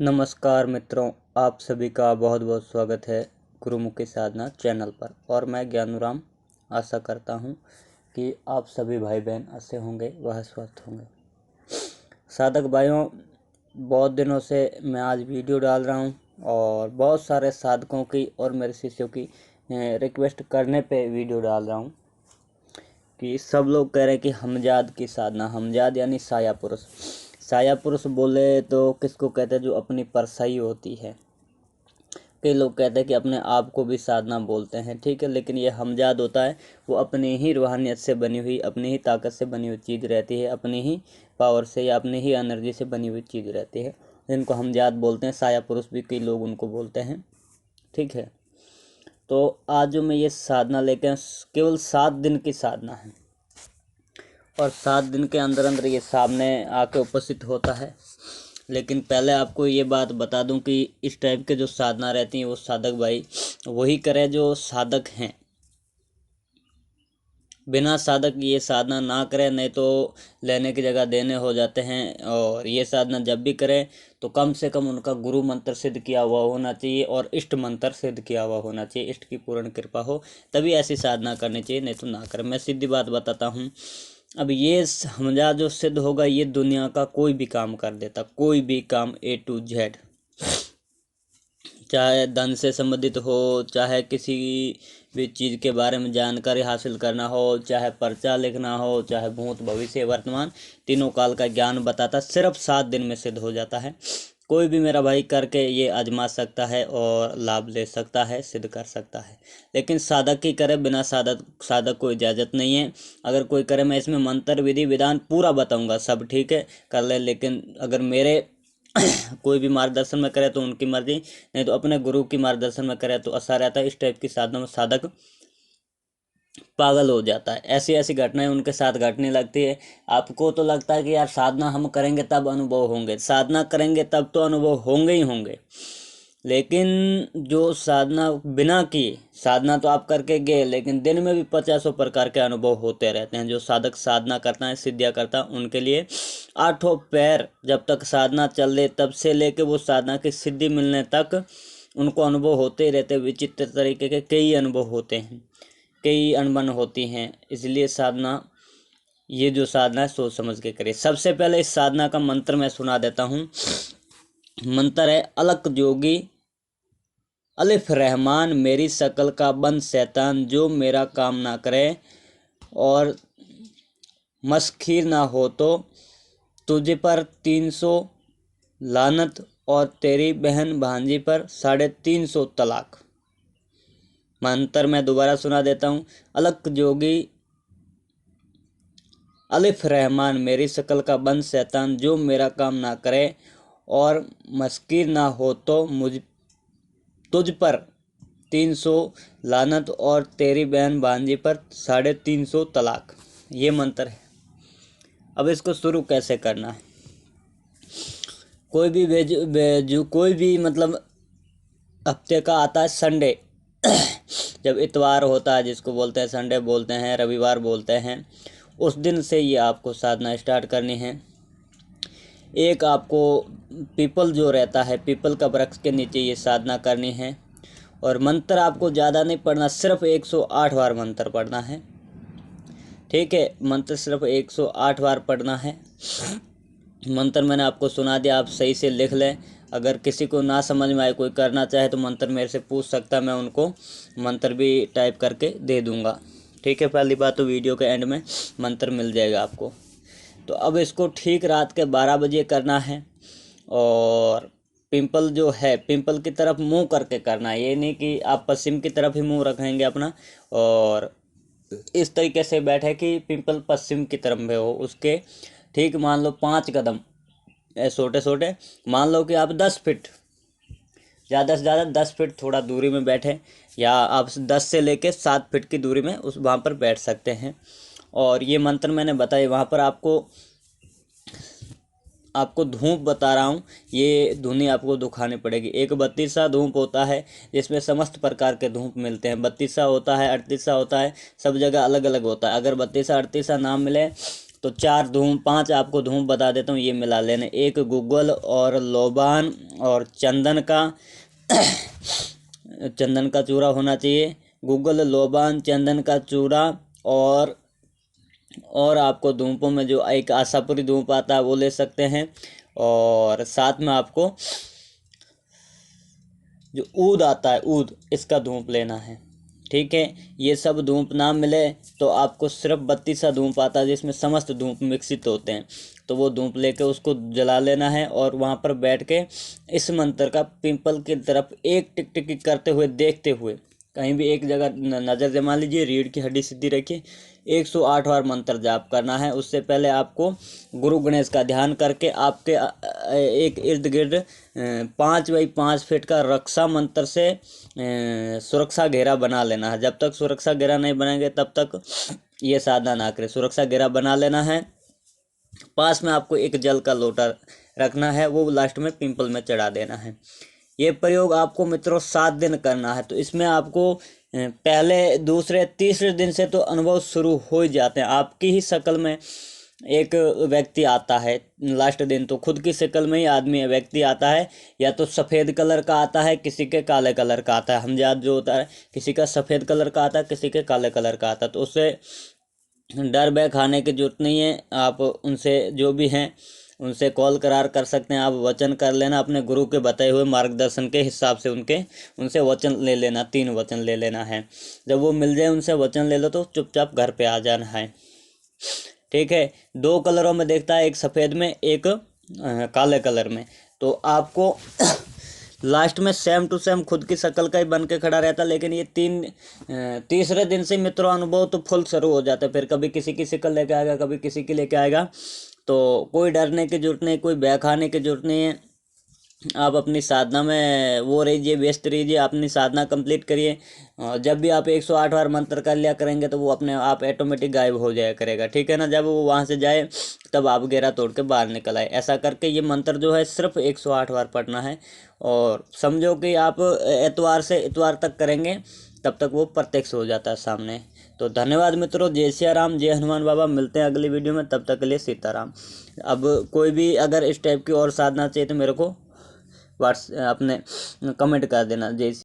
नमस्कार मित्रों, आप सभी का बहुत बहुत स्वागत है गुरुमुखी साधना चैनल पर। और मैं ज्ञानुराम आशा करता हूं कि आप सभी भाई बहन अच्छे होंगे, वह स्वस्थ होंगे। साधक भाइयों, बहुत दिनों से मैं आज वीडियो डाल रहा हूं और बहुत सारे साधकों की और मेरे शिष्यों की रिक्वेस्ट करने पे वीडियो डाल रहा हूं कि सब लोग कह रहे हैं कि हमजाद की साधना। हमजाद यानी साया पुरुष। साया पुरुष बोले तो किसको कहते हैं? जो अपनी परछाई होती है। कई लोग कहते हैं कि अपने आप को भी साधना बोलते हैं, ठीक है, लेकिन ये हमजाद होता है वो अपनी ही रूहानियत से बनी हुई, अपनी ही ताकत से बनी हुई चीज़ रहती है, अपनी ही पावर से या अपनी ही एनर्जी से बनी हुई चीज़ रहती है, जिनको हमजाद बोलते हैं। साया पुरुष भी कई लोग उनको बोलते हैं, ठीक है। तो आज जो मैं ये साधना लेकर, केवल 7 दिन की साधना है और 7 दिन के अंदर अंदर ये सामने आके उपस्थित होता है। लेकिन पहले आपको ये बात बता दूं कि इस टाइप के जो साधना रहती हैं वो साधक भाई वही करें जो साधक हैं। बिना साधक ये साधना ना करें, नहीं तो लेने की जगह देने हो जाते हैं। और ये साधना जब भी करें तो कम से कम उनका गुरु मंत्र सिद्ध किया हुआ होना चाहिए और इष्ट मंत्र सिद्ध किया हुआ होना चाहिए, इष्ट की पूर्ण कृपा हो, तभी ऐसी साधना करनी चाहिए, नहीं तो ना करें। मैं सीधी बात बताता हूँ। अब ये हमजा जो सिद्ध होगा, ये दुनिया का कोई भी काम कर देता, कोई भी काम A to Z, चाहे धन से संबंधित हो, चाहे किसी भी चीज़ के बारे में जानकारी हासिल करना हो, चाहे पर्चा लिखना हो, चाहे भूत भविष्य वर्तमान तीनों काल का ज्ञान बताता, सिर्फ 7 दिन में सिद्ध हो जाता है। कोई भी मेरा भाई करके ये आजमा सकता है और लाभ ले सकता है, सिद्ध कर सकता है। लेकिन साधक ही करे, बिना साधक को इजाज़त नहीं है। अगर कोई करे, मैं इसमें मंत्र विधि विधान पूरा बताऊंगा, सब ठीक है कर ले। लेकिन अगर मेरे कोई भी मार्गदर्शन में करे तो उनकी मर्जी, नहीं तो अपने गुरु की मार्गदर्शन में करे तो अच्छा रहता है। इस टाइप की साधना में साधक पागल हो जाता है। ऐसी ऐसी घटनाएं उनके साथ घटने लगती है। आपको तो लगता है कि यार साधना हम करेंगे तब अनुभव होंगे, साधना करेंगे तब तो अनुभव होंगे ही होंगे। लेकिन जो साधना बिना किए, साधना तो आप करके गए, लेकिन दिन में भी 50 प्रकार के अनुभव होते रहते हैं। जो साधक साधना करता है, सिद्धियाँ करता है, उनके लिए 8 पैर जब तक साधना चल रही, तब से लेके वो साधना की सिद्धि मिलने तक उनको अनुभव होते ही रहते। विचित्र तरीके के कई अनुभव होते हैं, कई अनबन होती हैं। इसलिए साधना, ये जो साधना है सोच समझ के करिए। सबसे पहले इस साधना का मंत्र मैं सुना देता हूँ। मंत्र है अलक जोगी अलिफ रहमान मेरी शकल का बंद शैतान, जो मेरा काम ना करे और मस्खीर ना हो तो तुझे पर 300 लानत और तेरी बहन भांजी पर 350 तलाक। मंत्र मैं दोबारा सुना देता हूँ। अलक जोगी अलिफ रहमान मेरी शकल का बंद शैतान, जो मेरा काम ना करे और मस्किर ना हो तो तुझ पर 300 लानत और तेरी बहन भांजी पर 350 तलाक। ये मंत्र है। अब इसको शुरू कैसे करना है? कोई भी मतलब हफ्ते का आता है संडे, जब इतवार होता है, जिसको बोलते हैं संडे बोलते हैं, रविवार बोलते हैं, उस दिन से ये आपको साधना स्टार्ट करनी है। एक आपको पीपल जो रहता है, पीपल का वृक्ष के नीचे ये साधना करनी है। और मंत्र आपको ज़्यादा नहीं पढ़ना, सिर्फ 108 बार मंत्र पढ़ना है, ठीक है। मंत्र सिर्फ 108 बार पढ़ना है। मंत्र मैंने आपको सुना दिया, आप सही से लिख लें। अगर किसी को ना समझ में आए, कोई करना चाहे तो मंत्र मेरे से पूछ सकता है, मैं उनको मंत्र भी टाइप करके दे दूंगा, ठीक है। पहली बात तो वीडियो के एंड में मंत्र मिल जाएगा आपको। तो अब इसको ठीक रात के 12 बजे करना है और पिंपल जो है, पिंपल की तरफ मुंह करके करना है। ये नहीं कि आप पश्चिम की तरफ ही मुंह रखेंगे अपना और इस तरीके से बैठे कि पिंपल पश्चिम की तरफ में हो। उसके ठीक मान लो 5 कदम छोटे छोटे, मान लो कि आप 10 फीट, ज़्यादा से ज़्यादा 10 फीट थोड़ा दूरी में बैठे, या आप 10 से लेके 7 फीट की दूरी में उस वहाँ पर बैठ सकते हैं। और ये मंत्र मैंने बताया, वहाँ पर आपको धूप बता रहा हूँ, ये धुनी आपको दुखानी पड़ेगी। एक 32सा धूप होता है जिसमें समस्त प्रकार के धूप मिलते हैं। 32सा होता है, 38सा होता है, सब जगह अलग अलग होता है। अगर 32सा 38सा ना मिले तो 4 धूप 5 आपको धूप बता देता हूँ, ये मिला लेने। एक गूगल और लोबान और चंदन का चूरा होना चाहिए। गूगल, लोबान, चंदन का चूरा और आपको धूपों में जो एक आशापुरी धूप आता है वो ले सकते हैं। और साथ में आपको जो ऊद आता है, ऊद, इसका धूप लेना है। ठीक है, ये सब धूप ना मिले तो आपको सिर्फ 32 सा धूप आता है जिसमें समस्त धूप मिश्रित होते हैं, तो वो धूप लेके उसको जला लेना है। और वहाँ पर बैठ के इस मंत्र का पिंपल की तरफ एक टिक टिक करते हुए, देखते हुए, कहीं भी एक जगह नज़र जमा लीजिए, रीढ़ की हड्डी सीधी रखिए, 108 बार मंत्र जाप करना है। उससे पहले आपको गुरु गणेश का ध्यान करके आपके एक इर्द गिर्द 5 बाई 5 फीट का रक्षा मंत्र से सुरक्षा घेरा बना लेना है। जब तक सुरक्षा घेरा नहीं बनाएंगे तब तक ये साधना ना करें। सुरक्षा घेरा बना लेना है। पास में आपको एक जल का लोटा रखना है, वो लास्ट में पिंपल में चढ़ा देना है। ये प्रयोग आपको मित्रों 7 दिन करना है। तो इसमें आपको पहले, दूसरे, तीसरे दिन से तो अनुभव शुरू हो ही जाते हैं। आपकी ही शक्ल में एक व्यक्ति आता है, लास्ट दिन तो खुद की शक्ल में ही आदमी व्यक्ति आता है, या तो सफ़ेद कलर का आता है, किसी के काले कलर का आता है। हमजात जो होता है, किसी का सफ़ेद कलर का आता है, किसी के काले कलर का आता है। तो उससे डर भय खाने की जरूरत नहीं है। आप उनसे जो भी हैं उनसे कॉल करार कर सकते हैं। आप वचन कर लेना, अपने गुरु के बताए हुए मार्गदर्शन के हिसाब से उनसे वचन ले लेना। 3 वचन ले लेना है। जब वो मिल जाए, उनसे वचन ले लो तो चुपचाप घर पे आ जाना है। ठीक है, 2 कलरों में देखता है, एक सफ़ेद में, एक काले कलर में। तो आपको लास्ट में सेम टू सेम खुद की शक्ल का ही बन के खड़ा रहता, लेकिन ये तीसरे दिन से मित्रों अनुभव तो फुल शुरू हो जाता है। फिर कभी किसी की शक्ल लेके आएगा, कभी किसी की लेके आएगा। तो कोई डरने की जरूरत नहीं, कोई भय खाने की जरूरत नहीं है। आप अपनी साधना में वो रहिए, व्यस्त रहिए, अपनी साधना कंप्लीट करिए। जब भी आप 108 बार मंत्र कर लिया करेंगे तो वो अपने आप ऑटोमेटिक गायब हो जाया करेगा। ठीक है ना। जब वो वहाँ से जाए तब आप घेरा तोड़ के बाहर निकल आए। ऐसा करके ये मंत्र जो है सिर्फ 108 बार पढ़ना है। और समझो कि आप एतवार से इतवार तक करेंगे, तब तक वो प्रत्यक्ष हो जाता है सामने। तो धन्यवाद मित्रों। जय सिया राम, जय हनुमान बाबा। मिलते हैं अगली वीडियो में, तब तक के लिए सीताराम। अब कोई भी अगर इस टाइप की और साधना चाहिए तो मेरे को अपने कमेंट कर देना। जय